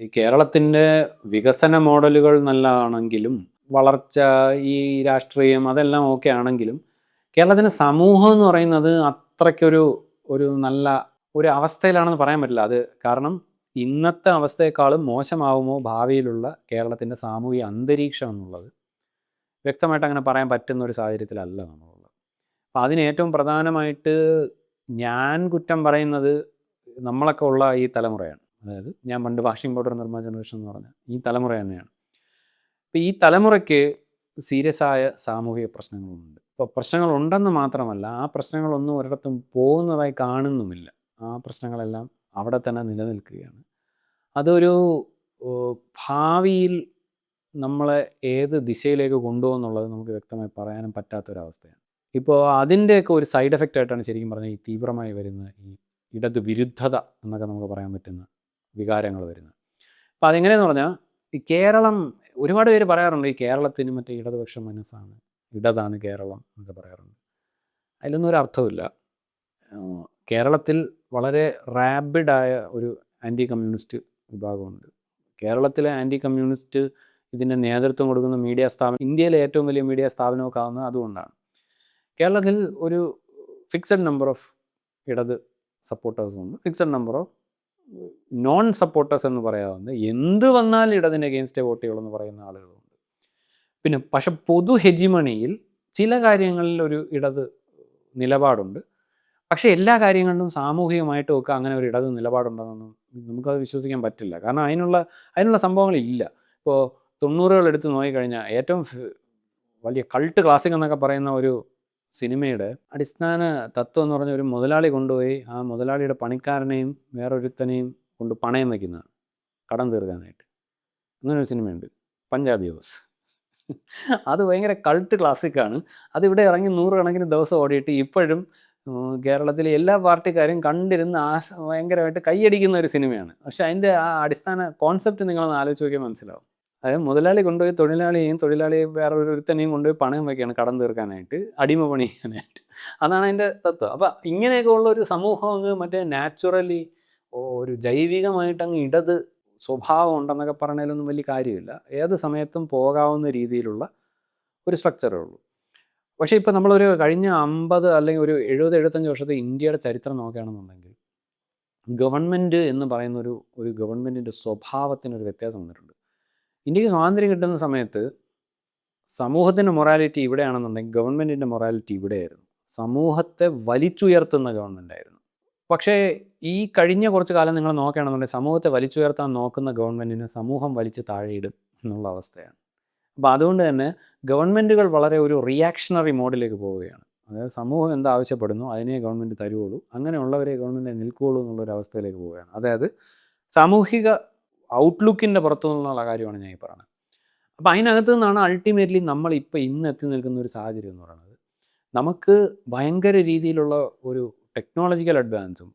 ഈ കേരളത്തിൻ്റെ വികസന മോഡലുകൾ നല്ലതാണെങ്കിലും, വളർച്ച, ഈ രാഷ്ട്രീയം അതെല്ലാം ഓക്കെ ആണെങ്കിലും, കേരളത്തിൻ്റെ സമൂഹം എന്ന് പറയുന്നത് അത്രയ്ക്കൊരു ഒരു നല്ല ഒരു അവസ്ഥയിലാണെന്ന് പറയാൻ പറ്റില്ല. അത് കാരണം ഇന്നത്തെ അവസ്ഥയെക്കാളും മോശമാവുമോ ഭാവിയിലുള്ള കേരളത്തിൻ്റെ സാമൂഹിക അന്തരീക്ഷം എന്നുള്ളത് വ്യക്തമായിട്ട് അങ്ങനെ പറയാൻ പറ്റുന്ന ഒരു സാഹചര്യത്തിലല്ല നമ്മളുള്ളത്. അപ്പം അതിന് ഏറ്റവും പ്രധാനമായിട്ട് ഞാൻ കുറ്റം പറയുന്നത് നമ്മളൊക്കെ ഉള്ള ഈ തലമുറയാണ്. അതായത് ഞാൻ പണ്ട് വാഷിംഗ് പൗഡർ നിർമ്മാണ ജനറേഷൻ എന്ന് പറഞ്ഞ ഈ തലമുറ തന്നെയാണ്. അപ്പോൾ ഈ തലമുറയ്ക്ക് സീരിയസ് ആയ സാമൂഹിക പ്രശ്നങ്ങളുണ്ട്. ഇപ്പോൾ പ്രശ്നങ്ങളുണ്ടെന്ന് മാത്രമല്ല, ആ പ്രശ്നങ്ങളൊന്നും ഒരിടത്തും പോകുന്നതായി കാണുന്നുമില്ല. ആ പ്രശ്നങ്ങളെല്ലാം അവിടെ തന്നെ നിലനിൽക്കുകയാണ്. അതൊരു ഭാവിയിൽ നമ്മളെ ഏത് ദിശയിലേക്ക് കൊണ്ടുപോകുമെന്നുള്ളത് നമുക്ക് വ്യക്തമായി പറയാനും പറ്റാത്തൊരവസ്ഥയാണ്. ഇപ്പോൾ അതിൻ്റെയൊക്കെ ഒരു സൈഡ് എഫക്റ്റ് ആയിട്ടാണ് ശരിക്കും പറഞ്ഞാൽ ഈ തീവ്രമായി വരുന്ന ഈ ഇടത് വിരുദ്ധത എന്നൊക്കെ നമുക്ക് പറയാൻ പറ്റുന്ന വികാരങ്ങൾ വരുന്നത്. അപ്പോൾ അതെങ്ങനെയെന്ന് പറഞ്ഞാൽ ഈ കേരളം ഒരുപാട് പേര് പറയാറുണ്ട് ഈ കേരളത്തിന് മറ്റേ ഇടതുപക്ഷ മനസ്സാണ്, ഇടതാണ് കേരളം എന്നൊക്കെ പറയാറുണ്ട്. അതിലൊന്നും ഒരു അർത്ഥമില്ല. കേരളത്തിൽ വളരെ റാബിഡായ ഒരു ആൻറ്റി കമ്മ്യൂണിസ്റ്റ് വിഭാഗമുണ്ട്. കേരളത്തിലെ ആൻറ്റി കമ്മ്യൂണിസ്റ്റ് ഇതിൻ്റെ നേതൃത്വം കൊടുക്കുന്ന മീഡിയ സ്ഥാപനം ഇന്ത്യയിലെ ഏറ്റവും വലിയ മീഡിയ സ്ഥാപനമൊക്കെ ആവുന്നത് അതുകൊണ്ടാണ്. കേരളത്തിൽ ഒരു ഫിക്സഡ് നമ്പർ ഓഫ് ഇടത് സപ്പോർട്ടേഴ്സുണ്ട്, fixed number of non supporters എന്ന് പറയാവുന്ന എന്ത് വന്നാലും ഇടതിന് എഗെയിൻസ്റ്റേ വോട്ട് ചെയ്യുള്ളൂ എന്ന് പറയുന്ന ആളുകളുണ്ട്. പിന്നെ പക്ഷെ പൊതു ഹെജിമണിയിൽ ചില കാര്യങ്ങളിൽ ഒരു ഇടത് നിലപാടുണ്ട്. പക്ഷേ എല്ലാ കാര്യങ്ങളിലും സാമൂഹികമായിട്ടും ഒക്കെ അങ്ങനെ ഒരു ഇടത് നിലപാടുണ്ടെന്നൊന്നും നമുക്കത് വിശ്വസിക്കാൻ പറ്റില്ല. കാരണം അതിനുള്ള സംഭവങ്ങളില്ല. ഇപ്പോൾ 90-കൾ എടുത്ത് നോക്കിക്കഴിഞ്ഞാൽ ഏറ്റവും വലിയ കൾട്ട് ക്ലാസിക് എന്നൊക്കെ പറയുന്ന ഒരു സിനിമയുടെ അടിസ്ഥാന തത്വം എന്ന് പറഞ്ഞ ഒരു മുതലാളി കൊണ്ടുപോയി ആ മുതലാളിയുടെ പണിക്കാരനെയും വേറൊരുത്തനെയും കൊണ്ട് പണയം വയ്ക്കുന്നതാണ് കടം തീർക്കാനായിട്ട്. അങ്ങനെ ഒരു സിനിമയുണ്ട്, പഞ്ചാബി ഹൗസ്. അത് ഭയങ്കര കൾട്ട് ക്ലാസിക്കാണ്. അതിവിടെ ഇറങ്ങി 100 കണക്കിന് ദിവസം ഓടിയിട്ട് ഇപ്പോഴും കേരളത്തിലെ എല്ലാ പാർട്ടിക്കാരും കണ്ടിരുന്ന് ഭയങ്കരമായിട്ട് കൈയടിക്കുന്ന ഒരു സിനിമയാണ്. പക്ഷെ അതിൻ്റെ ആ അടിസ്ഥാന കോൺസെപ്റ്റ് നിങ്ങളൊന്ന് ആലോചിച്ച് നോക്കിയാൽ മനസ്സിലാവും. അതായത് മുതലാളി കൊണ്ടുപോയി തൊഴിലാളിയെ വേറൊരുത്തനെയും കൊണ്ടുപോയി പണയം വയ്ക്കുകയാണ് കടം തീർക്കാനായിട്ട്, അടിമ പണി ചെയ്യാനായിട്ട്. അതാണ് അതിൻ്റെ തത്വം. അപ്പം ഇങ്ങനെയൊക്കെ ഉള്ള ഒരു സമൂഹം അങ്ങ് മറ്റേ നാച്ചുറലി ഒരു ജൈവികമായിട്ട് അങ്ങ് ഇടത് സ്വഭാവം ഉണ്ടെന്നൊക്കെ പറഞ്ഞാലൊന്നും വലിയ കാര്യമില്ല. ഏത് സമയത്തും പോകാവുന്ന രീതിയിലുള്ള ഒരു സ്ട്രക്ചറേ ഉള്ളൂ. പക്ഷേ ഇപ്പോൾ നമ്മളൊരു കഴിഞ്ഞ 50 അല്ലെങ്കിൽ ഒരു 70-75 വർഷത്തെ ഇന്ത്യയുടെ ചരിത്രം നോക്കുകയാണെന്നുണ്ടെങ്കിൽ ഗവൺമെൻറ് എന്ന് പറയുന്ന ഒരു ഗവൺമെൻറ്റിൻ്റെ സ്വഭാവത്തിനൊരു വ്യത്യാസം വന്നിട്ടുണ്ട്. ഇന്ത്യക്ക് സ്വാതന്ത്ര്യം കിട്ടുന്ന സമയത്ത് സമൂഹത്തിൻ്റെ മൊറാലിറ്റി ഇവിടെയാണെന്നുണ്ടെങ്കിൽ ഗവൺമെൻറ്റിൻ്റെ മൊറാലിറ്റി ഇവിടെയായിരുന്നു. സമൂഹത്തെ വലിച്ചുയർത്തുന്ന ഗവൺമെൻറ്റായിരുന്നു. പക്ഷേ ഈ കഴിഞ്ഞ കുറച്ച് കാലം നിങ്ങൾ നോക്കുകയാണെന്നുണ്ടെങ്കിൽ സമൂഹത്തെ വലിച്ചുയർത്താൻ നോക്കുന്ന ഗവൺമെൻറ്റിനെ സമൂഹം വലിച്ച് താഴെയിടും എന്നുള്ള അവസ്ഥയാണ്. അപ്പോൾ അതുകൊണ്ട് തന്നെ ഗവൺമെൻറ്റുകൾ വളരെ ഒരു റിയാക്ഷണറി മോഡിലേക്ക് പോവുകയാണ്. അതായത് സമൂഹം എന്താവശ്യപ്പെടുന്നു അതിനെ ഗവൺമെൻറ് തരുവുള്ളൂ, അങ്ങനെയുള്ളവരെ ഗവൺമെൻറ് നിൽക്കുകയുള്ളൂ എന്നുള്ളൊരു അവസ്ഥയിലേക്ക് പോവുകയാണ്. അതായത് സാമൂഹിക ഔട്ട്ലുക്കിൻ്റെ പുറത്തു നിന്നുള്ള കാര്യമാണ് ഞാൻ ഈ പറയുന്നത്. അപ്പോൾ അതിനകത്ത് നിന്നാണ് അൾട്ടിമേറ്റ്ലി നമ്മളിപ്പോൾ ഇന്ന് എത്തി നിൽക്കുന്ന ഒരു സാഹചര്യം എന്ന് പറയുന്നത്. നമുക്ക് ഭയങ്കര രീതിയിലുള്ള ഒരു ടെക്നോളജിക്കൽ അഡ്വാൻസും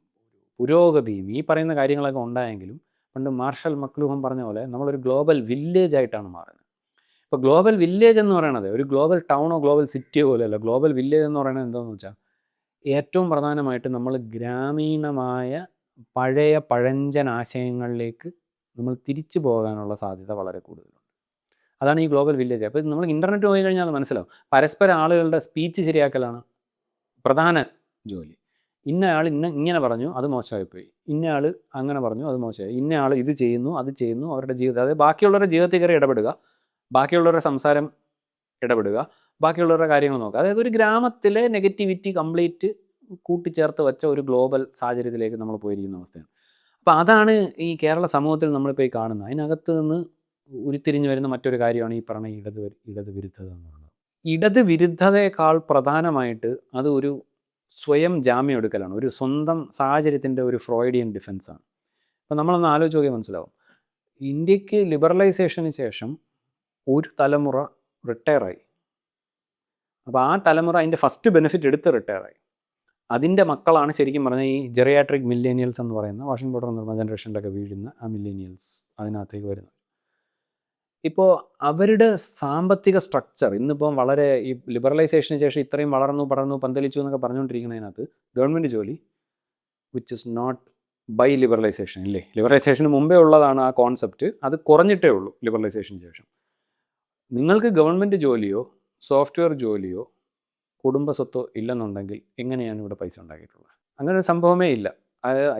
പുരോഗതിയും ഈ പറയുന്ന കാര്യങ്ങളൊക്കെ ഉണ്ടായെങ്കിലും പണ്ട് മാർഷൽ മക്ലൂഹൻ പറഞ്ഞ പോലെ നമ്മളൊരു ഗ്ലോബൽ വില്ലേജ് ആയിട്ടാണ് മാറുന്നത്. ഇപ്പോൾ ഗ്ലോബൽ വില്ലേജ് എന്ന് പറയണത് ഒരു ഗ്ലോബൽ ടൗണോ ഗ്ലോബൽ സിറ്റിയോ പോലെയല്ല. ഗ്ലോബൽ വില്ലേജ് എന്ന് പറയുന്നത് എന്താണെന്ന് വെച്ചാൽ ഏറ്റവും പ്രധാനമായിട്ട് നമ്മൾ ഗ്രാമീണമായ പഴയ പഴഞ്ചൻ ആശയങ്ങളിലേക്ക് നമ്മൾ തിരിച്ചു പോകാനുള്ള സാധ്യത വളരെ കൂടുതലുണ്ട്. അതാണ് ഈ ഗ്ലോബൽ വില്ലേജ്. അപ്പോൾ നമ്മൾ ഇൻ്റർനെറ്റ് പോയി കഴിഞ്ഞാൽ അത് മനസ്സിലാവും. പരസ്പരം ആളുകളുടെ സ്പീച്ച് ശരിയാക്കലാണ് പ്രധാന ജോലി. ഇന്നയാൾ ഇങ്ങനെ പറഞ്ഞു അത് മോശമായിപ്പോയി, ഇന്നയാൾ അങ്ങനെ പറഞ്ഞു അത് മോശമായി, ഇന്നയാൾ ഇത് ചെയ്യുന്നു അത് ചെയ്യുന്നു, അവരുടെ ജീവിതം അതായത് ബാക്കിയുള്ളവരുടെ ജീവിതത്തിൽ കയറി ഇടപെടുക, ബാക്കിയുള്ളവരുടെ സംസാരം ഇടപെടുക, ബാക്കിയുള്ളവരുടെ കാര്യങ്ങൾ നോക്കുക. അതായത് ഒരു ഗ്രാമത്തിലെ നെഗറ്റിവിറ്റി കംപ്ലീറ്റ് കൂട്ടിച്ചേർത്ത് വെച്ച ഒരു ഗ്ലോബൽ സാഹചര്യത്തിലേക്ക് നമ്മൾ പോയിരിക്കുന്ന അവസ്ഥയാണ്. അപ്പോൾ അതാണ് ഈ കേരള സമൂഹത്തിൽ നമ്മളിപ്പോൾ ഈ കാണുന്നത്. അതിനകത്ത് നിന്ന് ഉരുത്തിരിഞ്ഞു വരുന്ന മറ്റൊരു കാര്യമാണ് ഈ പറഞ്ഞ ഇടത് വിരുദ്ധത എന്ന് പറയുന്നത്. ഇടത് വിരുദ്ധതയേക്കാൾ പ്രധാനമായിട്ട് അത് ഒരു സ്വയം ജാമ്യം എടുക്കലാണ്, ഒരു സ്വന്തം സാഹചര്യത്തിൻ്റെ ഒരു ഫ്രോയിഡിയൻ ഡിഫെൻസാണ്. അപ്പോൾ നമ്മളൊന്ന് ആലോചിച്ച് നോക്കിയാൽ മനസ്സിലാവും. ഇന്ത്യക്ക് ലിബറലൈസേഷന് ശേഷം ഒരു തലമുറ റിട്ടയറായി. അപ്പോൾ ആ തലമുറ അതിൻ്റെ ഫസ്റ്റ് ബെനിഫിറ്റ് എടുത്ത് റിട്ടയറായി. അതിൻ്റെ മക്കളാണ് ശരിക്കും പറഞ്ഞാൽ ഈ ജെറിയാട്രിക് മില്ലേനിയൽസ് എന്ന് പറയുന്ന വാഷിംഗ് പൗഡർ നിർമ്മാണ ജനറേഷനിലൊക്കെ വീഴുന്ന ആ മില്ലേനിയൽസ് അതിനകത്തേക്ക് വരുന്നത്. ഇപ്പോൾ അവരുടെ സാമ്പത്തിക സ്ട്രക്ചർ ഇന്നിപ്പോൾ വളരെ ഈ ലിബറലൈസേഷന് ശേഷം ഇത്രയും വളർന്നു പടർന്നു പന്തലിച്ചു എന്നൊക്കെ പറഞ്ഞുകൊണ്ടിരിക്കുന്നതിനകത്ത് ഗവൺമെൻറ് ജോലി which is not by liberalisation ഇല്ലേ? ലിബറലൈസേഷന് മുമ്പേ ഉള്ളതാണ് ആ കോൺസെപ്റ്റ്. അത് കുറഞ്ഞിട്ടേ ഉള്ളൂ ലിബറലൈസേഷന് ശേഷം. നിങ്ങൾക്ക് ഗവൺമെൻറ് ജോലിയോ സോഫ്റ്റ്വെയർ ജോലിയോ കുടുംബ സ്വത്തോ ഇല്ലെന്നുണ്ടെങ്കിൽ എങ്ങനെയാണ് ഇവിടെ പൈസ ഉണ്ടാക്കിയിട്ടുള്ളത്? അങ്ങനെ ഒരു സംഭവമേ ഇല്ല.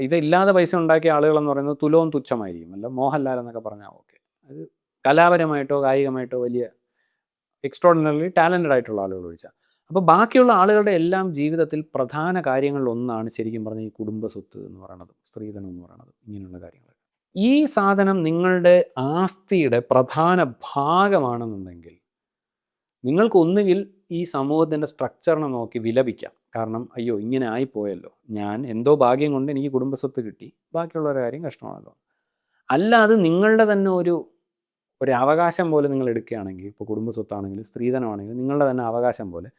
ഇതില്ലാതെ പൈസ ഉണ്ടാക്കിയ ആളുകളെന്ന് പറയുന്നത് തുലവും തുച്ഛമായിരിക്കും. അല്ല മോഹൻലാൽ എന്നൊക്കെ പറഞ്ഞാൽ ഓക്കെ. അത് കലാപരമായിട്ടോ കായികമായിട്ടോ വലിയ എക്സ്ട്രോർഡിനറി ടാലൻറ്റഡ് ആയിട്ടുള്ള ആളുകൾ ഒഴിച്ചാൽ. അപ്പോൾ ബാക്കിയുള്ള ആളുകളുടെ എല്ലാം ജീവിതത്തിൽ പ്രധാന കാര്യങ്ങളിലൊന്നാണ് ശരിക്കും പറഞ്ഞാൽ ഈ കുടുംബ സ്വത്ത് എന്ന് പറയുന്നത്, സ്ത്രീധനം എന്ന് പറയുന്നത്, ഇങ്ങനെയുള്ള കാര്യങ്ങൾ. ഈ സാധനം നിങ്ങളുടെ ആസ്തിയുടെ പ്രധാന ഭാഗമാണെന്നുണ്ടെങ്കിൽ നിങ്ങൾക്ക് ഒന്നുകിൽ ഈ സമൂഹത്തിൻ്റെ സ്ട്രക്ചറിനെ നോക്കി വിലപിക്കാം. കാരണം അയ്യോ ഇങ്ങനെ ആയിപ്പോയല്ലോ, ഞാൻ എന്തോ ഭാഗ്യം കൊണ്ട് എനിക്ക് കുടുംബസ്വത്ത് കിട്ടി, ബാക്കിയുള്ളവരുടെ കാര്യം കഷ്ടമാണല്ലോ. അല്ലാതെ നിങ്ങളുടെ തന്നെ ഒരു അവകാശം പോലെ നിങ്ങൾ എടുക്കുകയാണെങ്കിൽ, ഇപ്പോൾ കുടുംബസ്വത്താണെങ്കിലും സ്ത്രീധനമാണെങ്കിലും നിങ്ങളുടെ തന്നെ അവകാശം പോലെ,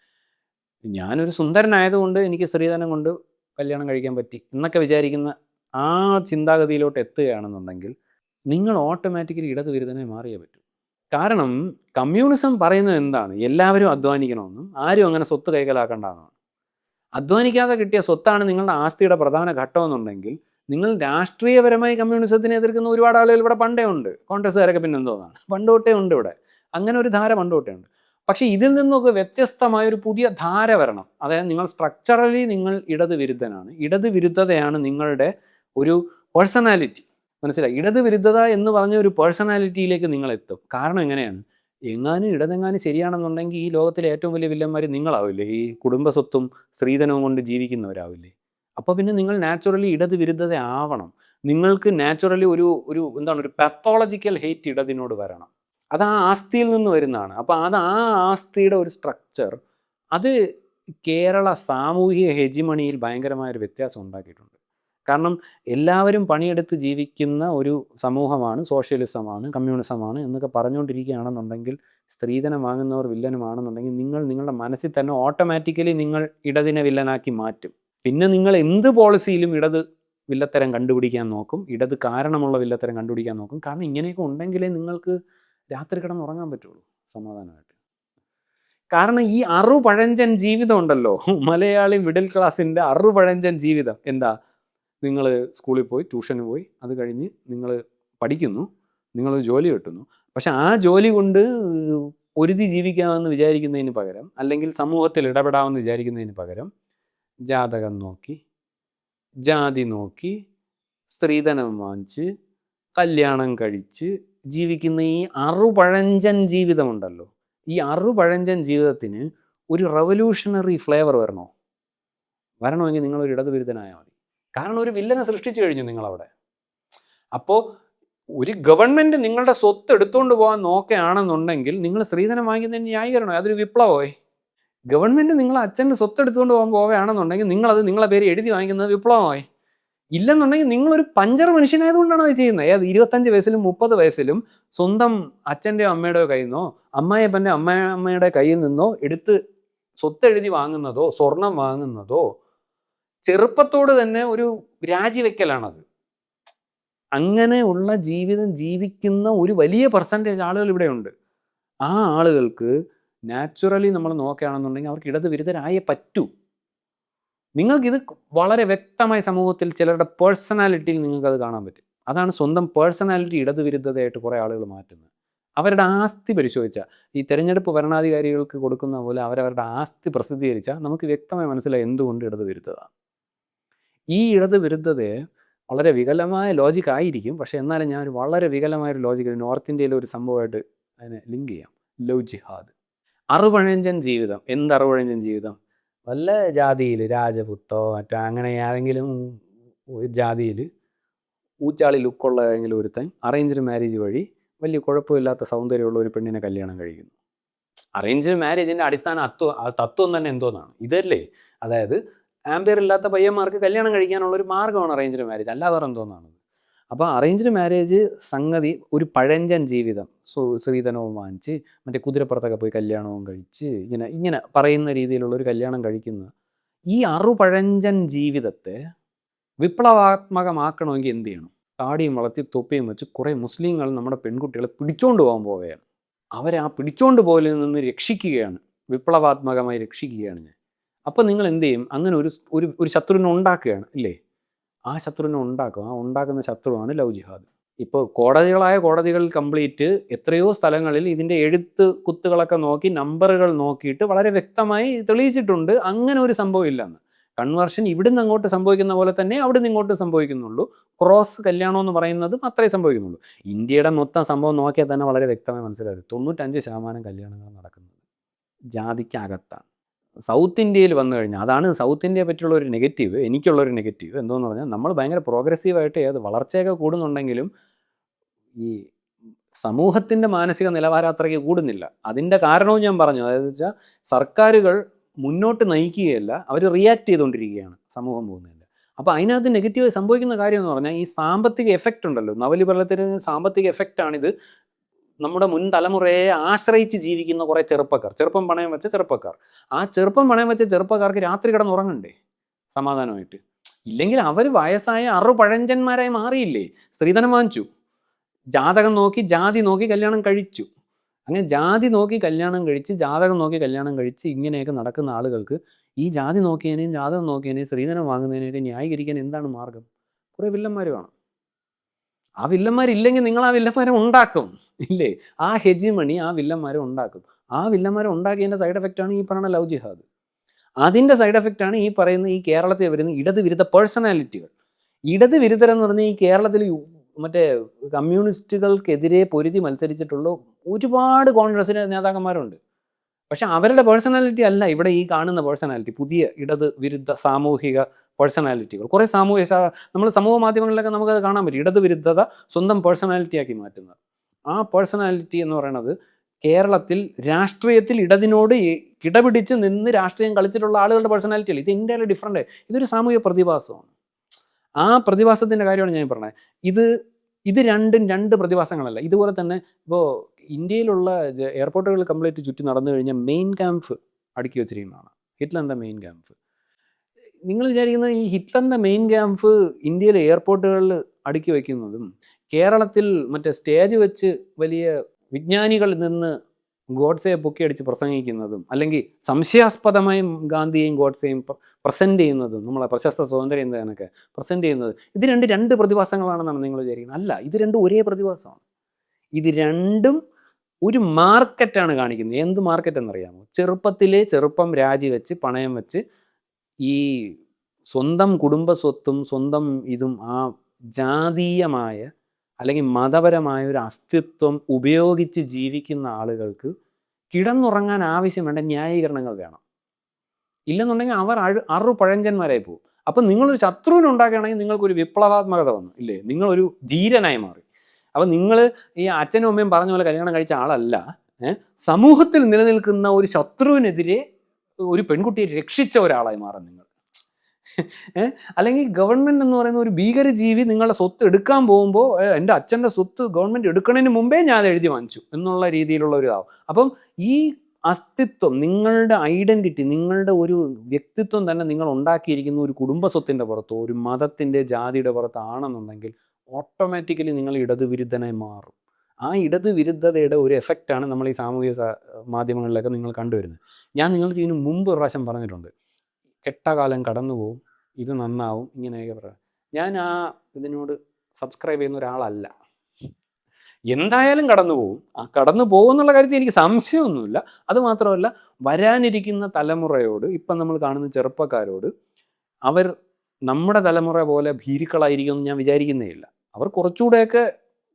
ഞാനൊരു സുന്ദരനായതുകൊണ്ട് എനിക്ക് സ്ത്രീധനം കൊണ്ട് കല്യാണം കഴിക്കാൻ പറ്റി എന്നൊക്കെ വിചാരിക്കുന്ന ആ ചിന്താഗതിയിലോട്ട് എത്തുകയാണെന്നുണ്ടെങ്കിൽ നിങ്ങൾ ഓട്ടോമാറ്റിക്കലി ഇടതുവിരുദ്ധനെ മാറിയേ പറ്റൂ. കാരണം കമ്മ്യൂണിസം പറയുന്നത് എന്താണ്? എല്ലാവരും അധ്വാനിക്കണമെന്നും ആരും അങ്ങനെ സ്വത്ത് കൈക്കലാക്കേണ്ടതെന്നാണ്. അധ്വാനിക്കാതെ കിട്ടിയ സ്വത്താണ് നിങ്ങളുടെ ആസ്തിയുടെ പ്രധാന ഘട്ടമെന്നുണ്ടെങ്കിൽ നിങ്ങൾ രാഷ്ട്രീയപരമായി കമ്മ്യൂണിസത്തിനെ എതിർക്കുന്ന ഒരുപാട് ആളുകൾ ഇവിടെ പണ്ടേ ഉണ്ട്. കോൺഗ്രസ്സുകാരൊക്കെ പിന്നെ എന്തോന്നാണ്, പണ്ട് തൊട്ടേ ഉണ്ട് ഇവിടെ. അങ്ങനെ ഒരു ധാര പണ്ട് തൊട്ടേ ഉണ്ട്. പക്ഷേ ഇതിൽ നിന്നൊക്കെ വ്യത്യസ്തമായൊരു പുതിയ ധാര വരണം. അതായത് നിങ്ങൾ സ്ട്രക്ചറലി നിങ്ങൾ ഇടതുവിരുദ്ധനാണ്. ഇടതുവിരുദ്ധതയാണ് നിങ്ങളുടെ ഒരു പേഴ്സണാലിറ്റി. മനസ്സിലായി? ഇടതുവിരുദ്ധത എന്ന് പറഞ്ഞ ഒരു പേഴ്സണാലിറ്റിയിലേക്ക് നിങ്ങൾ എത്തും. കാരണം എങ്ങനെയാണ്? എങ്ങാനും ഇടതെങ്ങാനും ശരിയാണെന്നുണ്ടെങ്കിൽ ഈ ലോകത്തിലെ ഏറ്റവും വലിയ വില്ലന്മാർ നിങ്ങളാവില്ലേ? ഈ കുടുംബ സ്വത്തും സ്ത്രീധനവും കൊണ്ട് ജീവിക്കുന്നവരാവില്ലേ? അപ്പോൾ പിന്നെ നിങ്ങൾ നാച്ചുറലി ഇടതുവിരുദ്ധത ആവണം. നിങ്ങൾക്ക് നാച്ചുറലി ഒരു ഒരു എന്താണ് ഒരു പാത്തോളജിക്കൽ ഹെയ്റ്റ് ഇടതിനോട് വരണം. അത് ആ ആസ്തിയിൽ നിന്ന് വരുന്നതാണ്. അപ്പോൾ അത് ആ ആസ്തിയുടെ ഒരു സ്ട്രക്ചർ അത് കേരള സാമൂഹിക ഹെജിമണിയിൽ ഭയങ്കരമായൊരു വ്യത്യാസം ഉണ്ടാക്കിയിട്ടുണ്ട്. കാരണം എല്ലാവരും പണിയെടുത്ത് ജീവിക്കുന്ന ഒരു സമൂഹമാണ്, സോഷ്യലിസമാണ്, കമ്മ്യൂണിസമാണ് എന്നൊക്കെ പറഞ്ഞുകൊണ്ടിരിക്കുകയാണെന്നുണ്ടെങ്കിൽ, സ്ത്രീധനം വാങ്ങുന്നവർ വില്ലനുമാണെന്നുണ്ടെങ്കിൽ നിങ്ങൾ നിങ്ങളുടെ മനസ്സിൽ തന്നെ ഓട്ടോമാറ്റിക്കലി നിങ്ങൾ ഇടതിനെ വില്ലനാക്കി മാറ്റും. പിന്നെ നിങ്ങൾ എന്ത് പോളിസിയിലും ഇടത് വില്ലത്തരം കണ്ടുപിടിക്കാൻ നോക്കും, ഇടത് കാരണമുള്ള വില്ലത്തരം കണ്ടുപിടിക്കാൻ നോക്കും. കാരണം ഇങ്ങനെയൊക്കെ ഉണ്ടെങ്കിലേ നിങ്ങൾക്ക് രാത്രി കിടന്നുറങ്ങാൻ പറ്റുള്ളൂ സമാധാനമായിട്ട്. കാരണം ഈ അറുപഴഞ്ചൻ ജീവിതം ഉണ്ടല്ലോ, മലയാളി മിഡിൽ ക്ലാസ്സിൻ്റെ അറുപഴഞ്ചൻ ജീവിതം എന്താ? നിങ്ങൾ സ്കൂളിൽ പോയി, ട്യൂഷന് പോയി, അത് കഴിഞ്ഞ് നിങ്ങൾ പഠിക്കുന്നു, നിങ്ങളൊരു ജോലി കിട്ടുന്നു. പക്ഷെ ആ ജോലി കൊണ്ട് പൊരുതി ജീവിക്കാമെന്ന് വിചാരിക്കുന്നതിന് പകരം, അല്ലെങ്കിൽ സമൂഹത്തിൽ ഇടപെടാമെന്ന് വിചാരിക്കുന്നതിന് പകരം, ജാതകം നോക്കി, ജാതി നോക്കി, സ്ത്രീധനം വാങ്ങിച്ച്, കല്യാണം കഴിച്ച് ജീവിക്കുന്ന ഈ അറുപഴഞ്ചൻ ജീവിതമുണ്ടല്ലോ, ഈ അറുപഴഞ്ചൻ ജീവിതത്തിന് ഒരു റവല്യൂഷണറി ഫ്ലേവർ വരണമെങ്കിൽ നിങ്ങളൊരു ഇടതുവിരുദ്ധനായാൽ മതി. കാരണം ഒരു വില്ലനെ സൃഷ്ടിച്ചു കഴിഞ്ഞു നിങ്ങളവിടെ. അപ്പോൾ ഒരു ഗവൺമെൻറ് നിങ്ങളുടെ സ്വത്ത് എടുത്തുകൊണ്ട് പോകാൻ നോക്കുകയാണെന്നുണ്ടെങ്കിൽ നിങ്ങൾ സ്ത്രീധനം വാങ്ങിക്കുന്നതിന് ന്യായീകരണോ? അതൊരു വിപ്ലവമായി. ഗവൺമെൻറ് നിങ്ങളെ അച്ഛൻ്റെ സ്വത്ത് എടുത്തുകൊണ്ട് പോകാൻ പോവുകയാണെന്നുണ്ടെങ്കിൽ നിങ്ങളത് നിങ്ങളെ പേര് എഴുതി വാങ്ങിക്കുന്നത് വിപ്ലവമായി. ഇല്ലെന്നുണ്ടെങ്കിൽ നിങ്ങളൊരു പഞ്ചർ മനുഷ്യനായതുകൊണ്ടാണ് അത് ചെയ്യുന്നത്. ഏത് 25 വയസ്സിലും 30 വയസ്സിലും സ്വന്തം അച്ഛൻ്റെയോ അമ്മയുടെയോ കയ്യിൽ നിന്നോ അമ്മായിയപ്പൻ്റെ അമ്മയുടെ കയ്യിൽ നിന്നോ എടുത്ത് സ്വത്ത് എഴുതി വാങ്ങുന്നതോ സ്വർണം വാങ്ങുന്നതോ ചെറുപ്പത്തോട് തന്നെ ഒരു രാജിവെക്കലാണത്. അങ്ങനെയുള്ള ജീവിതം ജീവിക്കുന്ന ഒരു വലിയ പെർസെൻറ്റേജ് ആളുകൾ ഇവിടെയുണ്ട്. ആ ആളുകൾക്ക് നാച്ചുറലി നമ്മൾ നോക്കുകയാണെന്നുണ്ടെങ്കിൽ അവർക്ക് ഇടതുവിരുദ്ധരായേ പറ്റൂ. നിങ്ങൾക്കിത് വളരെ വ്യക്തമായി സമൂഹത്തിൽ ചിലരുടെ പേഴ്സണാലിറ്റിയിൽ നിങ്ങൾക്കത് കാണാൻ പറ്റും. അതാണ് സ്വന്തം പേഴ്സണാലിറ്റി ഇടതുവിരുദ്ധതയായിട്ട് കുറേ ആളുകൾ മാറ്റുന്നത്. അവരുടെ ആസ്തി പരിശോധിച്ചാൽ, ഈ തെരഞ്ഞെടുപ്പ് ഭരണാധികാരികൾക്ക് കൊടുക്കുന്ന പോലെ അവരവരുടെ ആസ്തി പ്രസിദ്ധീകരിച്ചാൽ നമുക്ക് വ്യക്തമായി മനസ്സിലായി എന്തുകൊണ്ട് ഇടതുവിരുദ്ധത. ഈ ഇടതുവിരുദ്ധതയെ വളരെ വികലമായ ലോജിക് ആയിരിക്കും, പക്ഷേ എന്നാലും ഞാൻ വളരെ വികലമായൊരു ലോജിക് നോർത്ത് ഇന്ത്യയിലെ ഒരു സംഭവമായിട്ട് അതിനെ ലിങ്ക് ചെയ്യാം. ലവ് ജിഹാദ്. അറുപഴഞ്ചൻ ജീവിതം. എന്ത് അറുപഴഞ്ചൻ ജീവിതം? വല്ല ജാതിയിൽ രാജപുത്തോ മറ്റോ അങ്ങനെ ആരെങ്കിലും ഒരു ജാതിയിൽ ഊച്ചാളി ലുക്കുള്ള ഏതെങ്കിലും ഒരുത്തൻ അറേഞ്ച്ഡ് മാരേജ് വഴി വലിയ കുഴപ്പമില്ലാത്ത സൗന്ദര്യമുള്ള ഒരു പെണ്ണിനെ കല്യാണം കഴിക്കുന്നു. അറേഞ്ച്ഡ് മാരേജിൻ്റെ അടിസ്ഥാന തത്വം തന്നെ എന്തോന്നാണ്? ഇതല്ലേ? അതായത് ആംബിയർ ഇല്ലാത്ത പയ്യന്മാർക്ക് കല്യാണം കഴിക്കാനുള്ള ഒരു മാർഗ്ഗമാണ് അറേഞ്ച്ഡ് മാരേജ്, അല്ലാതെ എന്തോന്നാണ്? അപ്പോൾ അറേഞ്ച്ഡ് മാരേജ് സംഗതി ഒരു പഴഞ്ചൻ ജീവിതം. സ്ത്രീധനവും വാങ്ങിച്ച് മറ്റേ കുതിരപ്പുറത്തൊക്കെ പോയി കല്യാണവും കഴിച്ച് ഇങ്ങനെ പറയുന്ന രീതിയിലുള്ള ഒരു കല്യാണം കഴിക്കുന്ന ഈ അറുപഴഞ്ചൻ ജീവിതത്തെ വിപ്ലവാത്മകമാക്കണമെങ്കിൽ എന്ത് ചെയ്യണം? താടിയും വളർത്തി തൊപ്പിയും വെച്ച് കുറേ മുസ്ലിങ്ങൾ നമ്മുടെ പെൺകുട്ടികളെ പിടിച്ചോണ്ട് പോകാൻ പോവുകയാണ്. അവരെ ആ പിടിച്ചോണ്ട് പോകലിൽ നിന്ന് രക്ഷിക്കുകയാണ്, വിപ്ലവാത്മകമായി രക്ഷിക്കുകയാണ് ഞാൻ. അപ്പോൾ നിങ്ങൾ എന്ത് ചെയ്യും? അങ്ങനെ ഒരു ശത്രുവിനെ ഉണ്ടാക്കുകയാണ് ഇല്ലേ? ആ ശത്രുവിനെ ഉണ്ടാക്കും. ആ ഉണ്ടാക്കുന്ന ശത്രുവാണ് ലവ് ജിഹാദ്. ഇപ്പോൾ കോടതികൾ കംപ്ലീറ്റ് എത്രയോ സ്ഥലങ്ങളിൽ ഇതിൻ്റെ എഴുത്ത് കുത്തുകളൊക്കെ നോക്കി നമ്പറുകൾ നോക്കിയിട്ട് വളരെ വ്യക്തമായി തെളിയിച്ചിട്ടുണ്ട് അങ്ങനെ ഒരു സംഭവം ഇല്ലെന്ന്. കൺവേർഷൻ ഇവിടുന്ന് അങ്ങോട്ട് സംഭവിക്കുന്ന പോലെ തന്നെ അവിടുന്ന് ഇങ്ങോട്ട് സംഭവിക്കുന്നുള്ളൂ. ക്രോസ് കല്യാണം എന്ന് പറയുന്നതും അത്രേ സംഭവിക്കുന്നുള്ളൂ. ഇന്ത്യയുടെ മൊത്തം സംഭവം നോക്കിയാൽ തന്നെ വളരെ വ്യക്തമായി മനസ്സിലാകും. 95% കല്യാണങ്ങൾ നടക്കുന്നത് ജാതിക്കകത്താണ്. സൗത്ത് ഇന്ത്യയിൽ വന്നു കഴിഞ്ഞാൽ അതാണ് സൗത്ത് ഇന്ത്യയെ പറ്റിയുള്ള ഒരു നെഗറ്റീവ്. എനിക്കുള്ളൊരു നെഗറ്റീവ് എന്തോന്ന് പറഞ്ഞാൽ നമ്മൾ ഭയങ്കര പ്രോഗ്രസീവായിട്ട് ഏത് വളർച്ചയൊക്കെ കൂടുന്നുണ്ടെങ്കിലും ഈ സമൂഹത്തിൻ്റെ മാനസിക നിലവാരം അത്രയ്ക്ക് കൂടുന്നില്ല. അതിൻ്റെ കാരണവും ഞാൻ പറഞ്ഞു. അതായത് വെച്ചാൽ സർക്കാരുകൾ മുന്നോട്ട് നയിക്കുകയല്ല, അവർ റിയാക്ട് ചെയ്തുകൊണ്ടിരിക്കുകയാണ് സമൂഹം പോകുന്നതിൻ്റെ. അപ്പോൾ അതിനകത്ത് നെഗറ്റീവ് സംഭവിക്കുന്ന കാര്യം എന്ന് പറഞ്ഞാൽ ഈ സാമ്പത്തിക എഫക്റ്റ് ഉണ്ടല്ലോ, നവലിബറലത്തിന് സാമ്പത്തിക എഫക്റ്റാണിത്. നമ്മുടെ മുൻ തലമുറയെ ആശ്രയിച്ച് ജീവിക്കുന്ന കുറേ ചെറുപ്പം പണയം വെച്ച ചെറുപ്പക്കാർ. ആ ചെറുപ്പം പണയം വെച്ച ചെറുപ്പക്കാർക്ക് രാത്രി കിടന്നുറങ്ങണ്ടേ സമാധാനമായിട്ട്? ഇല്ലെങ്കിൽ അവർ വയസ്സായ പഴഞ്ചന്മാരായി മാറിയില്ലേ? സ്ത്രീധനം വാങ്ങിച്ചു, ജാതകം നോക്കി ജാതി നോക്കി കല്യാണം കഴിച്ചു. അങ്ങനെ ജാതി നോക്കി കല്യാണം കഴിച്ച് ജാതകം നോക്കി കല്യാണം കഴിച്ച് ഇങ്ങനെയൊക്കെ നടക്കുന്ന ആളുകൾക്ക് ഈ ജാതി നോക്കിയതിനെയും ജാതകം നോക്കിയതിനെയും സ്ത്രീധനം വാങ്ങുന്നതിനെയൊക്കെ ന്യായീകരിക്കാൻ എന്താണ് മാർഗം? കുറേ വില്ലന്മാർ വേണം. ആ വില്ലന്മാരില്ലെങ്കിൽ നിങ്ങൾ ആ വില്ലന്മാരെ ഉണ്ടാക്കും, ഇല്ലേ? ആ ഹെജിമണി ആ വില്ലന്മാരെ ഉണ്ടാക്കും. ആ വില്ലന്മാരെ ഉണ്ടാക്കിയതിൻ്റെ സൈഡ് എഫക്റ്റാണ് ഈ പറയുന്ന ലവ് ജിഹാദ്. അതിൻ്റെ സൈഡ് എഫക്റ്റാണ് ഈ പറയുന്ന ഈ കേരളത്തിൽ വരുന്ന ഇടതുവിരുദ്ധ പേഴ്സണാലിറ്റികൾ. ഇടതുവിരുദ്ധരെന്ന് പറഞ്ഞാൽ ഈ കേരളത്തിൽ മറ്റേ കമ്മ്യൂണിസ്റ്റുകൾക്കെതിരെ പൊരുതി മത്സരിച്ചിട്ടുള്ള ഒരുപാട് കോൺഗ്രസിൻ്റെ നേതാക്കന്മാരുണ്ട്. പക്ഷെ അവരുടെ പേഴ്സണാലിറ്റി അല്ല ഇവിടെ ഈ കാണുന്ന പേഴ്സണാലിറ്റി. പുതിയ ഇടത് വിരുദ്ധ സാമൂഹിക പേഴ്സണാലിറ്റികൾ കുറേ നമ്മൾ സമൂഹ മാധ്യമങ്ങളിലൊക്കെ നമുക്കത് കാണാൻ പറ്റും. ഇടത് വിരുദ്ധത സ്വന്തം പേഴ്സണാലിറ്റിയാക്കി മാറ്റുന്നത്. ആ പേഴ്സണാലിറ്റി എന്ന് പറയുന്നത് കേരളത്തിൽ രാഷ്ട്രീയത്തിൽ ഇടതിനോട് കിടപിടിച്ച് നിന്ന് രാഷ്ട്രീയം കളിച്ചിട്ടുള്ള ആളുകളുടെ പേഴ്സണാലിറ്റി അല്ല. ഇത് ഇന്ത്യയിലെ ഡിഫറൻറ്റ്. ഇതൊരു സാമൂഹിക പ്രതിഭാസമാണ്. ആ പ്രതിഭാസത്തിൻ്റെ കാര്യമാണ് ഞാൻ പറഞ്ഞത്. ഇത് രണ്ടും രണ്ട് പ്രതിഭാസങ്ങളല്ല. ഇതുപോലെ തന്നെ ഇപ്പോൾ ഇന്ത്യയിലുള്ള എയർപോർട്ടുകൾ കംപ്ലീറ്റ് ചുറ്റി നടന്നു കഴിഞ്ഞാൽ മെയിൻ ക്യാമ്പ് അടുക്കി വെച്ചിരിക്കുന്നതാണ്, ഹിറ്റ്ലറിൻ്റെ മെയിൻ ക്യാമ്പ്. നിങ്ങൾ വിചാരിക്കുന്നത് ഈ ഹിറ്റ്ലറിൻ്റെ മെയിൻ ക്യാമ്പ് ഇന്ത്യയിലെ എയർപോർട്ടുകളിൽ അടുക്കി വയ്ക്കുന്നതും കേരളത്തിൽ മറ്റേ സ്റ്റേജ് വെച്ച് വലിയ വിജ്ഞാനികളിൽ നിന്ന് ഗോഡ്സയെ പൊക്കിയടിച്ച് പ്രസംഗിക്കുന്നതും അല്ലെങ്കിൽ സംശയാസ്പദമായും ഗാന്ധിയെയും ഗോഡ്സെയും പ്രസൻറ്റ് ചെയ്യുന്നതും നമ്മളെ പ്രശസ്ത സ്വാതന്ത്ര്യ ഇന്ത്യനൊക്കെ പ്രസൻറ്റ് ചെയ്യുന്നത് ഇത് രണ്ട് പ്രതിഭാസങ്ങളാണെന്നാണ് നിങ്ങൾ വിചാരിക്കുന്നത്. അല്ല, ഇത് രണ്ടും ഒരേ പ്രതിഭാസമാണ്. ഇത് രണ്ടും ഒരു മാർക്കറ്റാണ് കാണിക്കുന്നത്. എന്ത് മാർക്കറ്റ് എന്നറിയാമോ? ചെറുപ്പം രാജിവെച്ച് പണയം വെച്ച് ഈ സ്വന്തം കുടുംബ സ്വത്തും സ്വന്തം ഇതും ആ ജാതീയമായ അല്ലെങ്കിൽ മതപരമായ ഒരു അസ്തിത്വം ഉപയോഗിച്ച് ജീവിക്കുന്ന ആളുകൾക്ക് കിടന്നുറങ്ങാൻ ആവശ്യം വേണ്ട ന്യായീകരണങ്ങൾ വേണം. ഇല്ലെന്നുണ്ടെങ്കിൽ അവർ പഴഞ്ചന്മാരായി പോകും. അപ്പം നിങ്ങളൊരു ശത്രുവിനെ ഉണ്ടാക്കുകയാണെങ്കിൽ നിങ്ങൾക്കൊരു വിപ്ലവാത്മകത വന്നു, ഇല്ലേ? നിങ്ങളൊരു ധീരനായി മാറി. അപ്പം നിങ്ങൾ ഈ അച്ഛനും അമ്മയും പറഞ്ഞ പോലെ കല്യാണം കഴിച്ച ആളല്ല. സമൂഹത്തിൽ നിലനിൽക്കുന്ന ഒരു ശത്രുവിനെതിരെ ഒരു പെൺകുട്ടിയെ രക്ഷിച്ച ഒരാളായി മാറും നിങ്ങൾ. അല്ലെങ്കിൽ ഗവൺമെൻറ് എന്ന് പറയുന്ന ഒരു ഭീകരജീവി നിങ്ങളുടെ സ്വത്ത് എടുക്കാൻ പോകുമ്പോൾ എൻ്റെ അച്ഛൻ്റെ സ്വത്ത് ഗവൺമെൻറ് എടുക്കുന്നതിന് മുമ്പേ ഞാൻ എഴുതി വാങ്ങിച്ചു എന്നുള്ള രീതിയിലുള്ള ഒരു ഇതാവും. അപ്പം ഈ അസ്തിത്വം, നിങ്ങളുടെ ഐഡൻറ്റിറ്റി, നിങ്ങളുടെ ഒരു വ്യക്തിത്വം തന്നെ നിങ്ങൾ ഉണ്ടാക്കിയിരിക്കുന്ന ഒരു കുടുംബ സ്വത്തിൻ്റെ പുറത്തോ ഒരു മതത്തിൻ്റെ ജാതിയുടെ പുറത്താണെന്നുണ്ടെങ്കിൽ ഓട്ടോമാറ്റിക്കലി നിങ്ങൾ ഇടതുവിരുദ്ധനായി മാറും. ആ ഇടതുവിരുദ്ധതയുടെ ഒരു എഫക്റ്റാണ് നമ്മൾ ഈ സാമൂഹിക മാധ്യമങ്ങളിലൊക്കെ നിങ്ങൾ കണ്ടുവരുന്നത്. ഞാൻ നിങ്ങൾക്ക് ഇതിന് മുമ്പ് ഒരു പ്രാവശ്യം പറഞ്ഞിട്ടുണ്ട്, കെട്ടകാലം കടന്നു പോവും, ഇത് നന്നാവും, ഇങ്ങനെയൊക്കെ പറയാം. ഞാൻ ആ ഇതിനോട് സബ്സ്ക്രൈബ് ചെയ്യുന്ന ഒരാളല്ല. എന്തായാലും കടന്നു പോകും. ആ കടന്നു പോകുന്നുള്ള കാര്യത്തിൽ എനിക്ക് സംശയമൊന്നുമില്ല. അതുമാത്രമല്ല, വരാനിരിക്കുന്ന തലമുറയോട്, ഇപ്പം നമ്മൾ കാണുന്ന ചെറുപ്പക്കാരോട് അവർ നമ്മുടെ തലമുറ പോലെ ഭീരുക്കളായിരിക്കുമെന്ന് ഞാൻ വിചാരിക്കുന്നേ ഇല്ല. അവർ കുറച്ചുകൂടെയൊക്കെ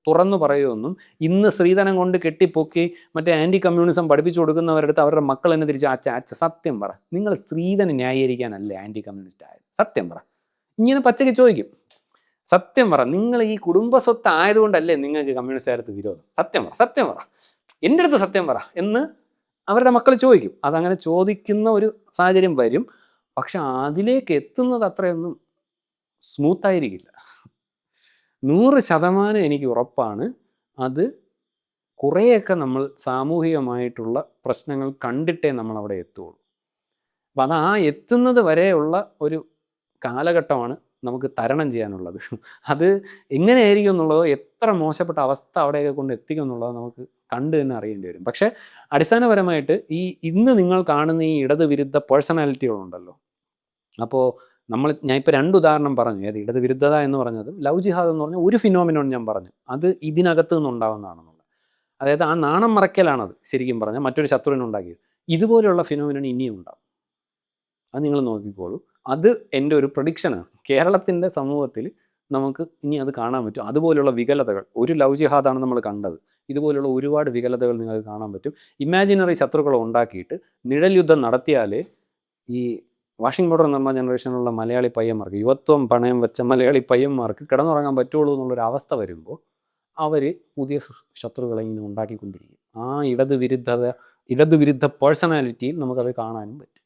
തുറന്നു പറയുമെന്നും ഇന്ന് സ്ത്രീധനം കൊണ്ട് കെട്ടിപ്പൊക്കി മറ്റേ ആൻറ്റി കമ്മ്യൂണിസം പഠിപ്പിച്ചു കൊടുക്കുന്നവരടുത്ത് അവരുടെ മക്കൾ എന്നെ തിരിച്ച് അച്ഛ സത്യം പറ, നിങ്ങൾ സ്ത്രീധനം ന്യായീകരിക്കാനല്ലേ ആൻറ്റി കമ്മ്യൂണിസ്റ്റ് ആയത്? സത്യം പറ. ഇങ്ങനെ പച്ചയ്ക്ക് ചോദിക്കും. സത്യം പറ, നിങ്ങൾ ഈ കുടുംബ സ്വത്ത് ആയതുകൊണ്ടല്ലേ നിങ്ങൾക്ക് കമ്മ്യൂണിസ്റ്റുകാരത്ത് വിരോധം? സത്യം പറ, എൻ്റെ അടുത്ത് സത്യം പറ എന്ന് അവരുടെ മക്കൾ ചോദിക്കും. അതങ്ങനെ ചോദിക്കുന്ന ഒരു സാഹചര്യം വരും. പക്ഷെ അതിലേക്ക് എത്തുന്നത് അത്രയൊന്നും സ്മൂത്തായിരിക്കില്ല. 100% എനിക്ക് ഉറപ്പാണ്. അത് കുറേയൊക്കെ നമ്മൾ സാമൂഹികമായിട്ടുള്ള പ്രശ്നങ്ങൾ കണ്ടിട്ടേ നമ്മളവിടെ എത്തുള്ളൂ. അപ്പം അത് ആ എത്തുന്നത് വരെയുള്ള ഒരു കാലഘട്ടമാണ് നമുക്ക് തരണം ചെയ്യാനുള്ളത്. അത് എങ്ങനെയായിരിക്കും എന്നുള്ളതോ എത്ര മോശപ്പെട്ട അവസ്ഥ അവിടെയൊക്കെ കൊണ്ട് എത്തിക്കും എന്നുള്ളതോ നമുക്ക് കണ്ടു തന്നെ അറിയേണ്ടി വരും. പക്ഷേ അടിസ്ഥാനപരമായിട്ട് ഇന്ന് നിങ്ങൾ കാണുന്ന ഈ ഇടതുവിരുദ്ധ പേഴ്സണാലിറ്റികളുണ്ടല്ലോ, അപ്പോൾ ഞാൻ ഇപ്പോൾ 2 ഉദാഹരണം പറഞ്ഞു. ഏത് ഇടത് വിരുദ്ധത എന്ന് പറഞ്ഞതും ലവ് ജിഹാദ് എന്ന് പറഞ്ഞ ഒരു ഫിനോമിനോൺ ഞാൻ പറഞ്ഞു. അത് ഇതിനകത്ത് നിന്നുണ്ടാവുന്നതാണെന്നുള്ളത്. അതായത് ആ നാണം മറയ്ക്കലാണത് ശരിക്കും പറഞ്ഞാൽ മറ്റൊരു ശത്രുവിനെ ഉണ്ടാക്കിയത്. ഇതുപോലെയുള്ള ഫിനോമിനോൺ ഇനിയും ഉണ്ടാവും. അത് നിങ്ങൾ നോക്കിക്കോളൂ. അത് എൻ്റെ ഒരു പ്രഡിക്ഷനാണ്. കേരളത്തിൻ്റെ സമൂഹത്തിൽ നമുക്ക് ഇനി അത് കാണാൻ പറ്റും. അതുപോലെയുള്ള വികലതകൾ, ഒരു ലവ് ജിഹാദാണ് നമ്മൾ കണ്ടത്. ഇതുപോലെയുള്ള ഒരുപാട് വികലതകൾ നിങ്ങൾക്ക് കാണാൻ പറ്റും. ഇമാജിനറി ശത്രുക്കളെ ഉണ്ടാക്കിയിട്ട് നിഴൽ യുദ്ധം നടത്തിയാലേ ഈ വാഷിംഗ് പൗഡർ നിർമ്മാണ ജനറേഷനിലുള്ള മലയാളി പയ്യന്മാർക്ക്, യുവത്വം പണയം വെച്ച മലയാളി പയ്യന്മാർക്ക് കിടന്നുറങ്ങാൻ പറ്റുള്ളൂ എന്നുള്ളൊരു അവസ്ഥ വരുമ്പോൾ അവർ പുതിയ ശത്രുക്കളെ ഇങ്ങനെ ഉണ്ടാക്കിക്കൊണ്ടിരിക്കും. ആ ഇടത് വിരുദ്ധ പേഴ്സണാലിറ്റിയിൽ നമുക്കത് കാണാനും പറ്റും.